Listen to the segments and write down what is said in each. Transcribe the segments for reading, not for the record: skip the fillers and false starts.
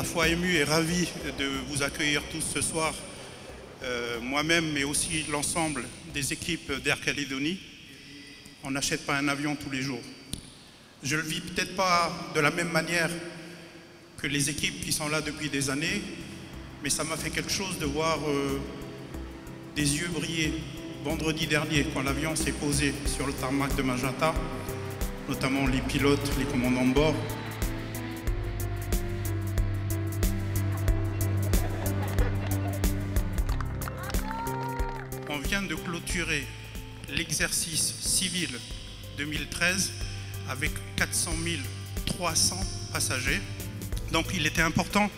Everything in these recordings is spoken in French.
la fois ému et ravi de vous accueillir tous ce soir, moi-même, mais aussi l'ensemble des équipes d'Air Calédonie. On n'achète pas un avion tous les jours. Je ne le vis peut-être pas de la même manière que les équipes qui sont là depuis des années, mais ça m'a fait quelque chose de voir des yeux briller vendredi dernier quand l'avion s'est posé sur le tarmac de Majata, notamment les pilotes, les commandants de bord. On vient de clôturer l'exercice civil 2013 avec 400 300 passagers. Donc il était important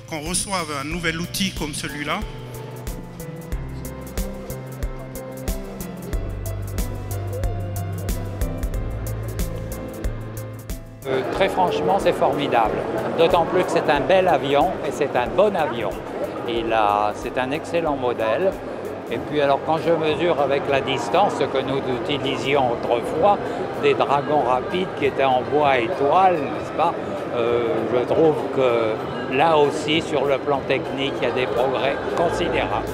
qu'on reçoive un nouvel outil comme celui-là. Très franchement, c'est formidable. D'autant plus que c'est un bel avion et c'est un bon avion. C'est un excellent modèle. Et puis alors quand je mesure avec la distance ce que nous utilisions autrefois, des dragons rapides qui étaient en bois et toile, n'est-ce pas, je trouve que là aussi sur le plan technique il y a des progrès considérables.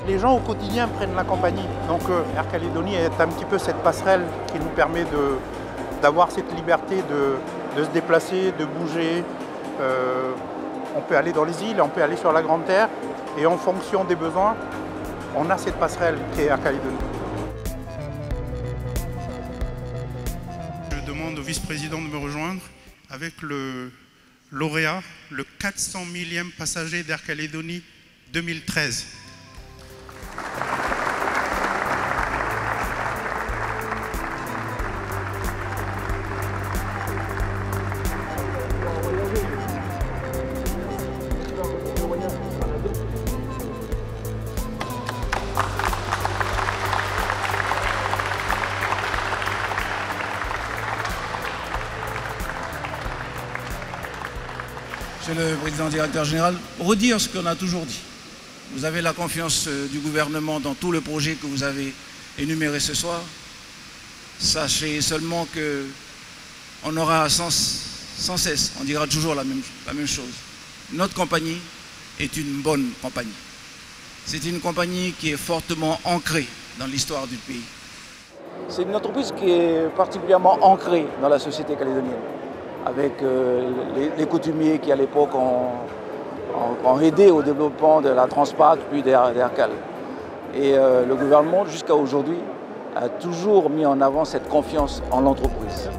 Les gens au quotidien prennent la compagnie, donc Air Calédonie est un petit peu cette passerelle qui nous permet d'avoir cette liberté de se déplacer, de bouger. On peut aller dans les îles, on peut aller sur la Grande Terre. Et en fonction des besoins, on a cette passerelle qui est Air Calédonie. Je demande au vice-président de me rejoindre avec le lauréat, le 400 000e passager d'Air Calédonie 2013. Monsieur le Président Directeur Général, redire ce qu'on a toujours dit. Vous avez la confiance du gouvernement dans tout le projet que vous avez énuméré ce soir. Sachez seulement qu'on aura sans cesse, on dira toujours la même chose. Notre compagnie est une bonne compagnie. C'est une compagnie qui est fortement ancrée dans l'histoire du pays. C'est une entreprise qui est particulièrement ancrée dans la société calédonienne, avec les coutumiers qui à l'époque ont aidé au développement de la Transpac puis d'Air Cal. Et le gouvernement jusqu'à aujourd'hui a toujours mis en avant cette confiance en l'entreprise.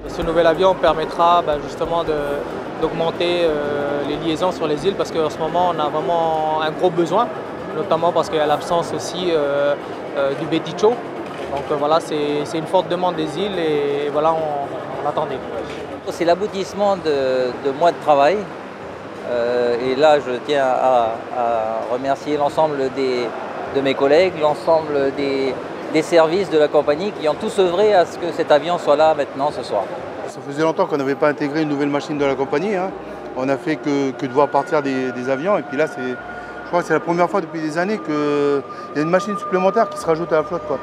Ce nouvel avion permettra justement d'augmenter les liaisons sur les îles parce qu'en ce moment on a vraiment un gros besoin, notamment parce qu'il y a l'absence aussi du Beticho. Donc voilà, c'est une forte demande des îles et voilà, on attendait. C'est l'aboutissement de mois de travail. Et là, je tiens à remercier l'ensemble de mes collègues, l'ensemble des services de la compagnie qui ont tous œuvré à ce que cet avion soit là maintenant ce soir. Ça faisait longtemps qu'on n'avait pas intégré une nouvelle machine de la compagnie. Hein. On n'a fait que de voir partir des avions. Et puis là, je crois que c'est la première fois depuis des années qu'il y a une machine supplémentaire qui se rajoute à la flotte, quoi.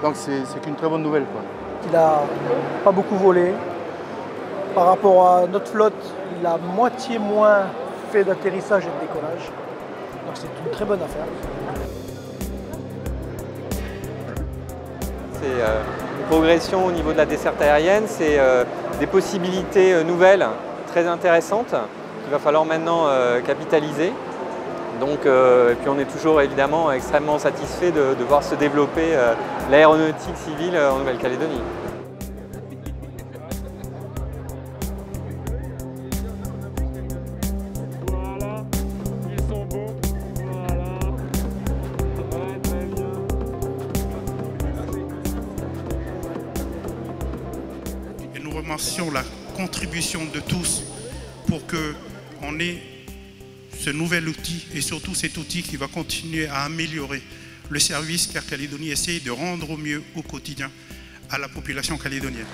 Donc c'est qu'une très bonne nouvelle, quoi. Il n'a pas beaucoup volé. Par rapport à notre flotte, il a moitié moins fait d'atterrissage et de décollage. Donc c'est une très bonne affaire. C'est une progression au niveau de la desserte aérienne, c'est des possibilités nouvelles, très intéressantes, qu'il va falloir maintenant capitaliser. Donc, et puis on est toujours évidemment extrêmement satisfait de voir se développer l'aéronautique civile en Nouvelle-Calédonie. Voilà, ils sont bons. Voilà. Ouais, très bien. Et nous remercions la contribution de tous pour qu'on ait ce nouvel outil et surtout cet outil qui va continuer à améliorer le service qu'Air Calédonie essaye de rendre au mieux au quotidien à la population calédonienne.